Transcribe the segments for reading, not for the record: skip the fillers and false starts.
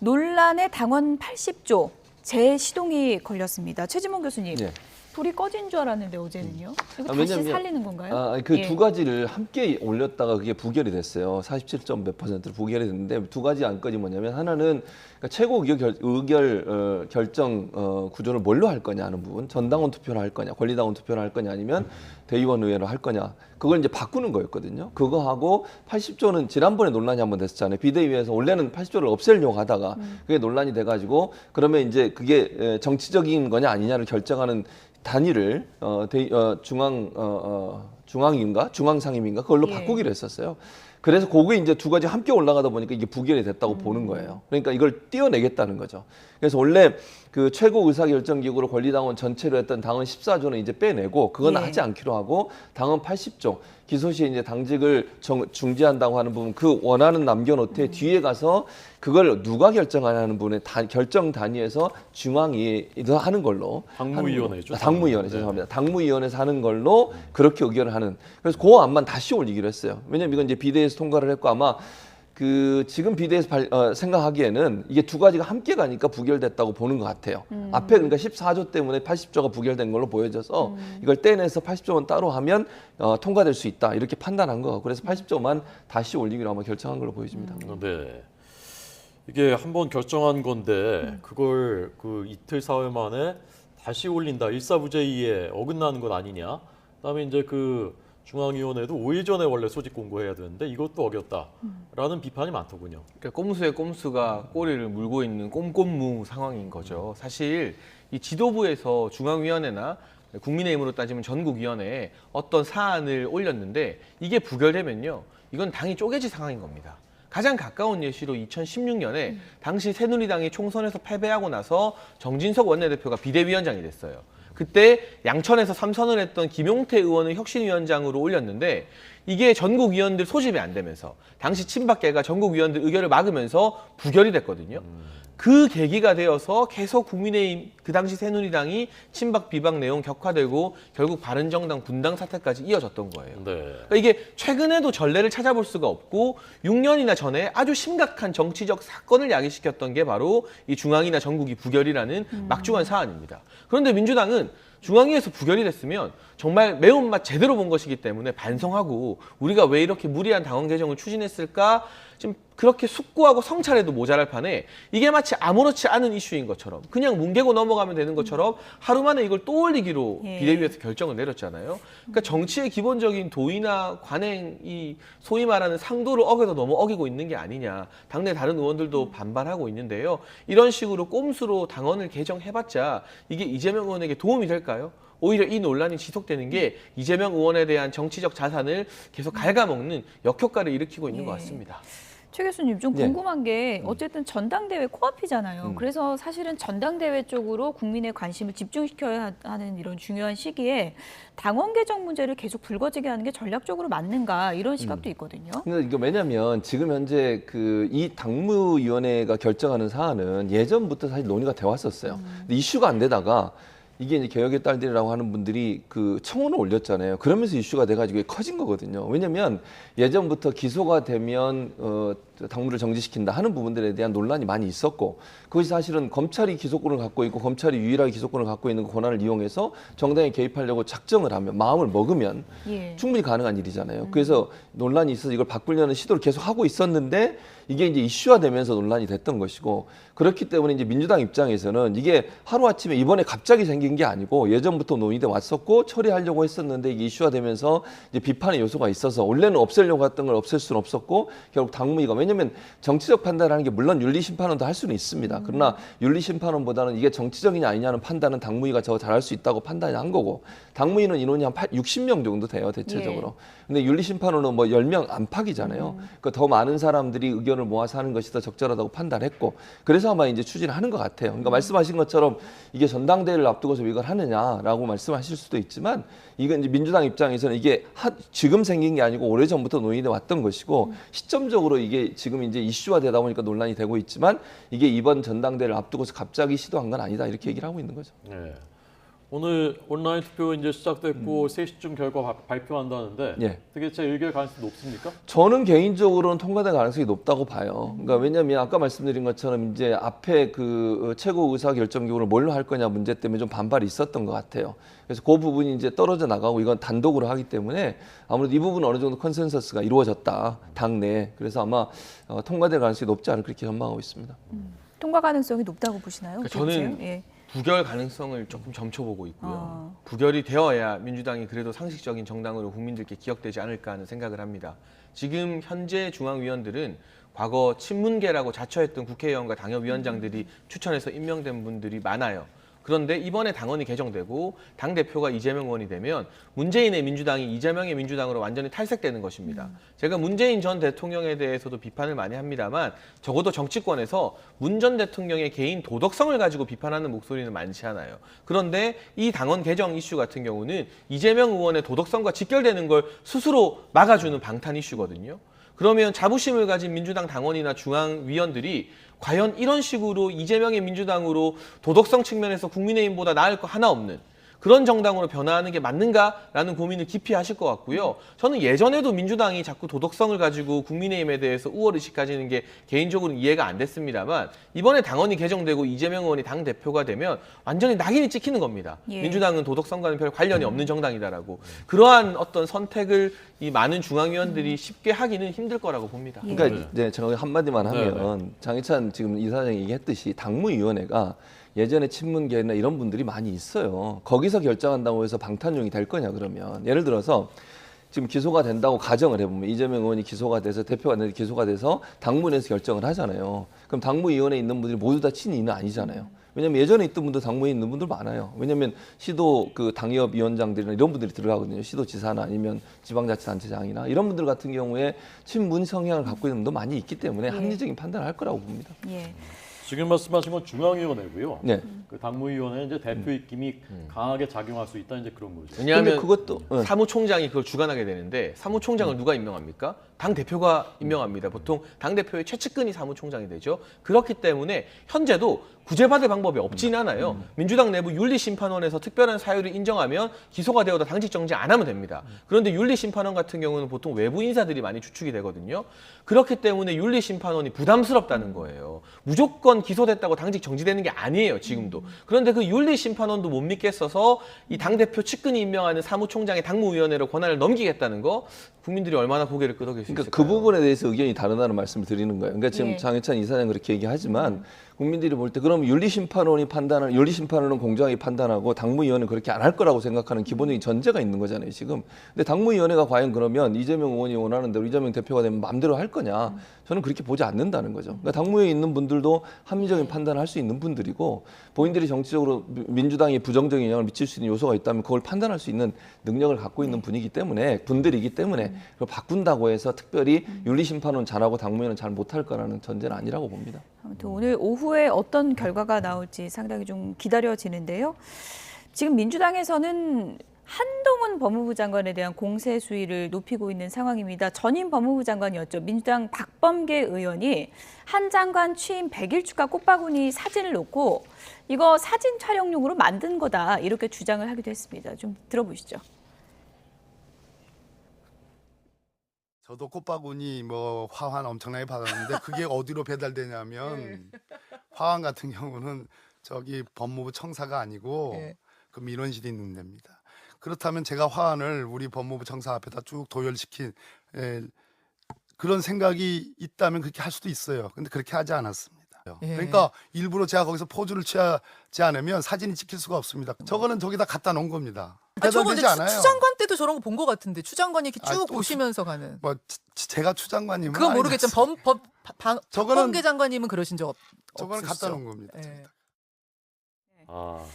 논란의 당원 80조 재시동이 걸렸습니다. 최진봉 교수님. 네. 불이 꺼진 줄 알았는데 어제는요? 이거 다시 왜냐면, 살리는 건가요? 그 예. 두 가지를 함께 올렸다가 그게 부결이 됐어요. 47점 몇 %로 부결이 됐는데 두 가지 안건이 뭐냐면 하나는 그러니까 최고 의결 결정 구조를 뭘로 할 거냐 하는 부분, 전당원 투표로 할 거냐, 권리당원 투표로 할 거냐 아니면 대의원 의회로 할 거냐, 그걸 이제 바꾸는 거였거든요. 그거하고 80조는 지난번에 논란이 한번 됐었잖아요. 비대위에서 원래는 80조를 없애려고 하다가 그게 논란이 돼가지고 그러면 이제 그게 정치적인 거냐 아니냐를 결정하는 단위를 중앙인가 중앙상임인가 그걸로 예. 바꾸기로 했었어요. 그래서 그게 이제 두 가지 함께 올라가다 보니까 이게 부결이 됐다고 보는 거예요. 그러니까 이걸 띄어내겠다는 거죠. 그래서 원래 그 최고 의사결정기구로 권리당원 전체로 했던 당헌 14조는 이제 빼내고 그건 예. 하지 않기로 하고 당헌 80조 기소 시에 이제 당직을 중지한다고 하는 부분 그 원하는 남겨놓되 뒤에 가서 그걸 누가 결정하냐는 부분에 결정 단위에서 중앙위에서 하는 걸로 당무위원회죠. 당무위원회 죄송합니다. 당무위원회에서 하는 걸로 그렇게 의결을 하는. 그래서 그 안만 다시 올리기로 했어요. 왜냐면 이건 이제 비대위에서 통과를 했고 아마 그 지금 비대위에서 생각하기에는 이게 두 가지가 함께 가니까 부결됐다고 보는 것 같아요. 앞에 그러니까 14조 때문에 80조가 부결된 걸로 보여져서 이걸 떼내서 80조만 따로 하면 통과될 수 있다 이렇게 판단한 거. 그래서 80조만 다시 올리기로 아마 결정한 걸로 보여집니다. 네. 이게 한번 결정한 건데 그걸 그 이틀 사흘 만에 다시 올린다. 일사부재의에 어긋나는 것 아니냐. 그다음에 이제 그 중앙위원회도 5일 전에 원래 소집 공고해야 되는데 이것도 어겼다라는 비판이 많더군요. 그러니까 꼼수의 꼼수가 꼬리를 물고 있는 꼼꼼무 상황인 거죠. 사실 이 지도부에서 중앙위원회나 국민의힘으로 따지면 전국위원회에 어떤 사안을 올렸는데 이게 부결되면요. 이건 당이 쪼개질 상황인 겁니다. 가장 가까운 예시로 2016년에 당시 새누리당이 총선에서 패배하고 나서 정진석 원내대표가 비대위원장이 됐어요. 그때 양천에서 3선을 했던 김용태 의원을 혁신위원장으로 올렸는데 이게 전국위원들 소집이 안 되면서 당시 친박계가 전국위원들 의결을 막으면서 부결이 됐거든요. 그 계기가 되어서 계속 국민의힘 그 당시 새누리당이 친박 비박 내용 격화되고 결국 바른정당 분당 사태까지 이어졌던 거예요. 네. 그러니까 이게 최근에도 전례를 찾아볼 수가 없고 6년이나 전에 아주 심각한 정치적 사건을 야기시켰던 게 바로 이 중앙이나 전국이 부결이라는 막중한 사안입니다. 그런데 민주당은 중앙위에서 부결이 됐으면 정말 매운맛 제대로 본 것이기 때문에 반성하고 우리가 왜 이렇게 무리한 당원 개정을 추진했을까 지금 그렇게 숙고하고 성찰해도 모자랄 판에 이게 마치 아무렇지 않은 이슈인 것처럼 그냥 뭉개고 넘어가면 되는 것처럼 하루 만에 이걸 또 올리기로 예. 비대위에서 결정을 내렸잖아요. 그러니까 정치의 기본적인 도의나 관행 이 소위 말하는 상도를 어겨도 너무 어기고 있는 게 아니냐. 당내 다른 의원들도 반발하고 있는데요. 이런 식으로 꼼수로 당원을 개정해봤자 이게 이재명 의원에게 도움이 될까요? 오히려 이 논란이 지속되는 게 이재명 의원에 대한 정치적 자산을 계속 갉아먹는 역효과를 일으키고 있는 예. 것 같습니다. 최 교수님 좀 네. 궁금한 게 어쨌든 전당대회 코앞이잖아요. 그래서 사실은 전당대회 쪽으로 국민의 관심을 집중시켜야 하는 이런 중요한 시기에 당원 개정 문제를 계속 불거지게 하는 게 전략적으로 맞는가 이런 시각도 있거든요. 근데 이거 왜냐면 지금 현재 그 이 당무위원회가 결정하는 사안은 예전부터 사실 논의가 돼 왔었어요. 근데 이슈가 안 되다가 이게 이제 개혁의 딸들이라고 하는 분들이 그 청원을 올렸잖아요. 그러면서 이슈가 돼가지고 커진 거거든요. 왜냐면 예전부터 기소가 되면 당무를 정지시킨다 하는 부분들에 대한 논란이 많이 있었고 그것이 사실은 검찰이 기소권을 갖고 있고 검찰이 유일하게 기소권을 갖고 있는 그 권한을 이용해서 정당에 개입하려고 작정을 하면 마음을 먹으면 예. 충분히 가능한 일이잖아요. 그래서 논란이 있어서 이걸 바꾸려는 시도를 계속 하고 있었는데 이게 이제 이슈화 되면서 논란이 됐던 것이고 그렇기 때문에 이제 민주당 입장에서는 이게 하루아침에 이번에 갑자기 생긴 게 아니고 예전부터 논의돼 왔었고 처리하려고 했었는데 이게 이슈화 되면서 이제 비판의 요소가 있어서 원래는 없애려고 했던 걸 없앨 수는 없었고 결국 당무위가 왜냐면 정치적 판단을 하는 게 물론 윤리심판원도 할 수는 있습니다. 그러나 윤리심판원보다는 이게 정치적이냐 아니냐는 판단은 당무위가 더 잘할 수 있다고 판단한 거고 당무위는 인원이 한 60명 정도 돼요 대체적으로. 근데 윤리심판원은 뭐 10명 안팎이잖아요. 그러니까 더 많은 사람들이 의견을 모아서 하는 것이 더 적절하다고 판단했고 그래서 아마 이제 추진하는 것 같아요. 그러니까 말씀하신 것처럼 이게 전당대회를 앞두고서 이걸 하느냐라고 말씀하실 수도 있지만 이건 이제 민주당 입장에서는 이게 지금 생긴 게 아니고 오래전부터 논의돼 왔던 것이고 시점적으로 이게 지금 이제 이슈화 되다 보니까 논란이 되고 있지만 이게 이번 전당대회를 앞두고서 갑자기 시도한 건 아니다 이렇게 얘기를 하고 있는 거죠. 네. 오늘 온라인 투표 이제 시작됐고 3시쯤 결과 발표한다는데 예. 되게 제 일결 가능성이 높습니까? 저는 개인적으로는 통과될 가능성이 높다고 봐요. 그러니까 왜냐하면 아까 말씀드린 것처럼 이제 앞에 그 최고 의사 결정기구를 뭘로 할 거냐 문제 때문에 좀 반발이 있었던 것 같아요. 그래서 그 부분이 이제 떨어져 나가고 이건 단독으로 하기 때문에 아무래도 이 부분은 어느 정도 컨센서스가 이루어졌다 당내. 그래서 아마 통과될 가능성이 높지 않을까 그렇게 전망하고 있습니다. 통과 가능성이 높다고 보시나요? 그러니까 저는 그렇죠? 예. 부결 가능성을 조금 점쳐보고 있고요. 아. 부결이 되어야 민주당이 그래도 상식적인 정당으로 국민들께 기억되지 않을까 하는 생각을 합니다. 지금 현재 중앙위원들은 과거 친문계라고 자처했던 국회의원과 당협위원장들이 추천해서 임명된 분들이 많아요. 그런데 이번에 당원이 개정되고 당대표가 이재명 의원이 되면 문재인의 민주당이 이재명의 민주당으로 완전히 탈색되는 것입니다. 제가 문재인 전 대통령에 대해서도 비판을 많이 합니다만 적어도 정치권에서 문 전 대통령의 개인 도덕성을 가지고 비판하는 목소리는 많지 않아요. 그런데 이 당원 개정 이슈 같은 경우는 이재명 의원의 도덕성과 직결되는 걸 스스로 막아주는 방탄 이슈거든요. 그러면 자부심을 가진 민주당 당원이나 중앙위원들이 과연 이런 식으로 이재명의 민주당으로 도덕성 측면에서 국민의힘보다 나을 거 하나 없는 그런 정당으로 변화하는 게 맞는가라는 고민을 깊이 하실 것 같고요. 저는 예전에도 민주당이 자꾸 도덕성을 가지고 국민의힘에 대해서 우월의식 가지는 게 개인적으로는 이해가 안 됐습니다만 이번에 당원이 개정되고 이재명 의원이 당대표가 되면 완전히 낙인이 찍히는 겁니다. 예. 민주당은 도덕성과는 별 관련이 없는 정당이다라고. 그러한 어떤 선택을 이 많은 중앙위원들이 쉽게 하기는 힘들 거라고 봅니다. 예. 그러니까 이제 제가 한마디만 하면 네. 장희찬 지금 이사장이 얘기했듯이 당무위원회가 예전에 친문계나 이런 분들이 많이 있어요. 거기서 결정한다고 해서 방탄용이 될 거냐 그러면 예를 들어서 지금 기소가 된다고 가정을 해보면 이재명 의원이 기소가 돼서 대표가 되서 기소가 돼서 당무위원회에서 결정을 하잖아요. 그럼 당무위원회에 있는 분들이 모두 다 친이는 아니잖아요. 왜냐면 예전에 있던 분들 당무에 있는 분들 많아요. 왜냐면 시도 그 당협위원장들이나 이런 분들이 들어가거든요. 시도지사나 아니면 지방자치단체장이나 이런 분들 같은 경우에 친문 성향을 갖고 있는 분도 많이 있기 때문에 합리적인 판단을 할 거라고 봅니다. 예. 지금 말씀하신 건 중앙위원회고요. 네. 그 당무위원회는 이제 대표 입김이 강하게 작용할 수 있다 이제 그런 거죠. 왜냐하면 근데 그것도 네. 사무총장이 그걸 주관하게 되는데 사무총장을 누가 임명합니까? 당 대표가 임명합니다. 보통 당 대표의 최측근이 사무총장이 되죠. 그렇기 때문에 현재도 구제받을 방법이 없진 않아요. 민주당 내부 윤리심판원에서 특별한 사유를 인정하면 기소가 되어도 당직 정지 안 하면 됩니다. 그런데 윤리심판원 같은 경우는 보통 외부 인사들이 많이 추측이 되거든요. 그렇기 때문에 윤리심판원이 부담스럽다는 거예요. 무조건 기소됐다고 당직 정지되는 게 아니에요, 지금도. 그런데 그 윤리심판원도 못 믿겠어서 이 당대표 측근이 임명하는 사무총장의 당무위원회로 권한을 넘기겠다는 거 국민들이 얼마나 고개를 끄덕일 수 그러니까 있을까요? 그 부분에 대해서 의견이 다르다는 말씀을 드리는 거예요. 그러니까 지금 예. 장혜찬 이사장 그렇게 얘기하지만 국민들이 볼 때 그럼 윤리심판원이 판단을 윤리심판원은 공정하게 판단하고 당무위원회는 그렇게 안 할 거라고 생각하는 기본적인 전제가 있는 거잖아요, 지금. 근데 당무위원회가 과연 그러면 이재명 의원이 원하는 대로 이재명 대표가 되면 마음대로 할 거냐? 저는 그렇게 보지 않는다는 거죠. 그러니까 당무위에 있는 분들도 합리적인 판단을 할 수 있는 분들이고 본인들이 정치적으로 민주당이 부정적인 영향을 미칠 수 있는 요소가 있다면 그걸 판단할 수 있는 능력을 갖고 있는 분들이기 때문에 그걸 바꾼다고 해서 특별히 윤리심판원 잘하고 당무위원은 잘 못할 거라는 전제는 아니라고 봅니다. 아무튼 오늘 오후에 어떤 결과가 나올지 상당히 좀 기다려지는데요. 지금 민주당에서는 한동훈 법무부 장관에 대한 공세 수위를 높이고 있는 상황입니다. 전임 법무부 장관이었죠. 민주당 박범계 의원이 한 장관 취임 100일 축하 꽃바구니 사진을 놓고 이거 사진 촬영용으로 만든 거다 이렇게 주장을 하기도 했습니다. 좀 들어보시죠. 저도 꽃바구니 뭐 화환 엄청나게 받았는데 그게 어디로 배달되냐면 화환 같은 경우는 저기 법무부 청사가 아니고 그 민원실이 있는 데입니다. 그렇다면 제가 화환을 우리 법무부 청사 앞에다 쭉 도열시킨 그런 생각이 있다면 그렇게 할 수도 있어요. 근데 그렇게 하지 않았습니다. 그러니까 일부러 제가 거기서 포즈를 취하지 않으면 사진이 찍힐 수가 없습니다. 저거는 저기다 갖다 놓은 겁니다. 저거 근데 배달되지 않아요. 추 장관 때도 저런 거 본 것 같은데 추장관이 이렇게 쭉 또 보시면서 가는. 뭐 제가 추장관님은 그건 모르겠지만 저거는- 법범계 장관님은 그러신 적 저거는 없으시죠? 갖다 놓은 겁니다. 예. 아,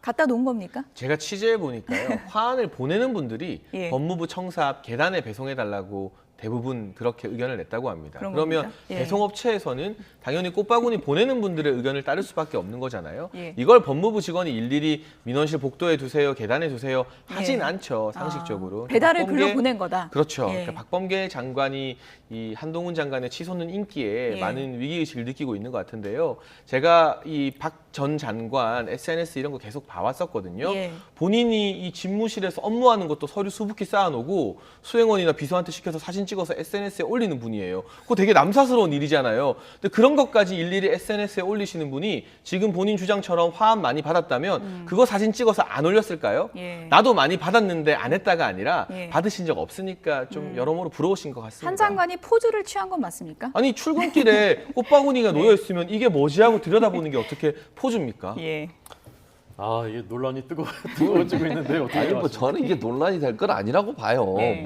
갖다 놓은 겁니까? 제가 취재해 보니까요. 화환을 보내는 분들이 예. 법무부 청사 앞 계단에 배송해 달라고 대부분 그렇게 의견을 냈다고 합니다. 그런 그러면 겁니다. 예. 배송업체에서는 당연히 꽃바구니 보내는 분들의 의견을 따를 수밖에 없는 거잖아요. 예. 이걸 법무부 직원이 일일이 민원실 복도에 두세요, 계단에 두세요 하진 예. 않죠, 상식적으로. 배달을 박범계- 글로 보낸 거다. 그렇죠. 예. 그러니까 박범계 장관이 이 한동훈 장관의 치솟는 인기에 예. 많은 위기의식을 느끼고 있는 것 같은데요. 제가 이 박 전 장관 SNS 이런 거 계속 봐왔었거든요. 예. 본인이 이 집무실에서 업무하는 것도 서류 수북히 쌓아놓고 수행원이나 비서한테 시켜서 사진 찍어서 SNS에 올리는 분이에요. 그거 되게 남사스러운 일이잖아요. 근데 그런 것까지 일일이 SNS에 올리시는 분이 지금 본인 주장처럼 화합 많이 받았다면 그거 사진 찍어서 안 올렸을까요? 예. 나도 많이 받았는데 안 했다가 아니라 예. 받으신 적 없으니까 좀 여러모로 부러우신 것 같습니다. 한 장관이 포즈를 취한 건 맞습니까? 아니 출근길에 꽃바구니가 놓여 있으면 이게 뭐지 하고 들여다보는 게 어떻게 포즈입니까? 예. 아, 이게 논란이 뜨거워지고 있는데 어떻게 아니 뭐 생각하십니까? 저는 이게 논란이 될 건 아니라고 봐요. 네.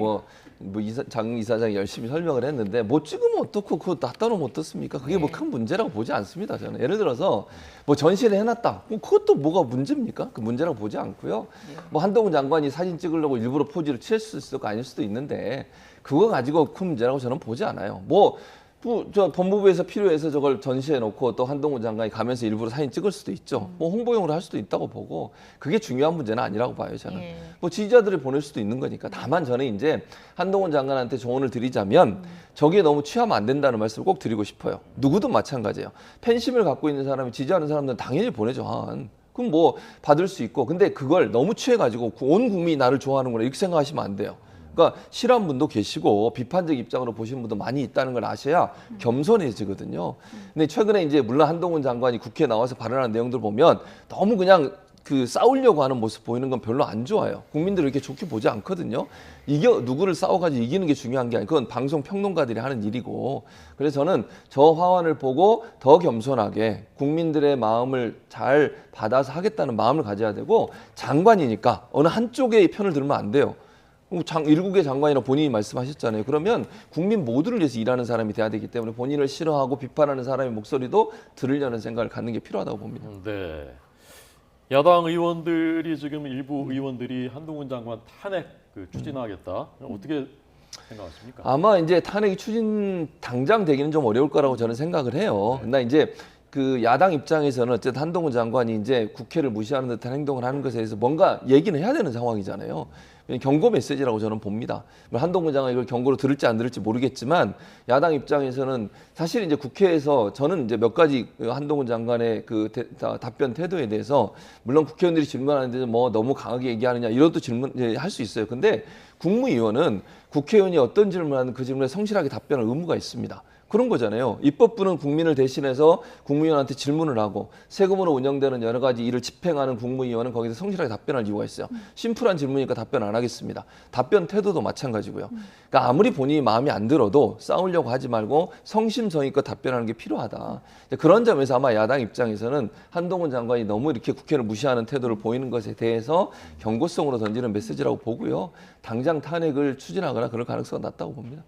장 이사장이 열심히 설명을 했는데 못 찍으면 어떻고 그거 갖다 놓으면 어떻습니까? 그게 뭐 네. 큰 문제라고 보지 않습니다. 저는 예를 들어서 뭐 전시를 해놨다. 뭐 그것도 뭐가 문제입니까? 그 문제라고 보지 않고요. 뭐 한동훈 장관이 사진 찍으려고 일부러 포즈를 취할 수도 있고 아닐 수도 있는데 그거 가지고 큰 문제라고 저는 보지 않아요. 저 법무부에서 필요해서 저걸 전시해 놓고 또 한동훈 장관이 가면서 일부러 사진 찍을 수도 있죠. 뭐 홍보용으로 할 수도 있다고 보고 그게 중요한 문제는 아니라고 봐요, 저는. 예. 뭐 지지자들이 보낼 수도 있는 거니까. 다만 저는 이제 한동훈 장관한테 조언을 드리자면 저기에 너무 취하면 안 된다는 말씀을 꼭 드리고 싶어요. 누구든 마찬가지예요. 팬심을 갖고 있는 사람이 지지하는 사람들은 당연히 보내죠. 그럼 뭐 받을 수 있고. 근데 그걸 너무 취해가지고 온 국민이 나를 좋아하는구나 이렇게 생각하시면 안 돼요. 그러니까 싫어하는 분도 계시고 비판적 입장으로 보시는 분도 많이 있다는 걸 아셔야 겸손해지거든요. 근데 최근에 이제 물론 한동훈 장관이 국회에 나와서 발언한 내용들 보면 너무 그냥 그 싸우려고 하는 모습 보이는 건 별로 안 좋아요. 국민들이 이렇게 좋게 보지 않거든요. 누구를 싸워가지고 이기는 게 중요한 게 아니고 그건 방송 평론가들이 하는 일이고. 그래서 저는 저 화환을 보고 더 겸손하게 국민들의 마음을 잘 받아서 하겠다는 마음을 가져야 되고 장관이니까 어느 한쪽의 편을 들면 안 돼요. 일국의 장관이라 본인이 말씀하셨잖아요. 그러면 국민 모두를 위해서 일하는 사람이 돼야 되기 때문에 본인을 싫어하고 비판하는 사람의 목소리도 들으려는 생각을 갖는 게 필요하다고 봅니다. 네. 야당 의원들이 지금 일부 의원들이 한동훈 장관 탄핵 추진하겠다. 어떻게 생각하십니까? 아마 이제 탄핵이 당장 되기는 좀 어려울 거라고 저는 생각을 해요. 근데 이제 그 야당 입장에서는 어쨌든 한동훈 장관이 이제 국회를 무시하는 듯한 행동을 하는 것에 대해서 뭔가 얘기는 해야 되는 상황이잖아요. 경고 메시지라고 저는 봅니다. 한동훈 장관이 이걸 경고로 들을지 안 들을지 모르겠지만 야당 입장에서는 사실 이제 국회에서 저는 이제 몇 가지 한동훈 장관의 그 답변 태도에 대해서 물론 국회의원들이 질문하는데 뭐 너무 강하게 얘기하느냐 이것도 질문할 수 있어요. 근데 국무위원은 국회의원이 어떤 질문하는 그 질문에 성실하게 답변할 의무가 있습니다. 그런 거잖아요. 입법부는 국민을 대신해서 국무위원한테 질문을 하고 세금으로 운영되는 여러 가지 일을 집행하는 국무위원은 거기서 성실하게 답변할 이유가 있어요. 심플한 질문이니까 답변 안 하겠습니다. 답변 태도도 마찬가지고요. 그러니까 아무리 본인이 마음에 안 들어도 싸우려고 하지 말고 성심성의껏 답변하는 게 필요하다. 그런 점에서 아마 야당 입장에서는 한동훈 장관이 너무 이렇게 국회를 무시하는 태도를 보이는 것에 대해서 경고성으로 던지는 메시지라고 보고요. 당장 탄핵을 추진하거나 그럴 가능성은 낮다고 봅니다.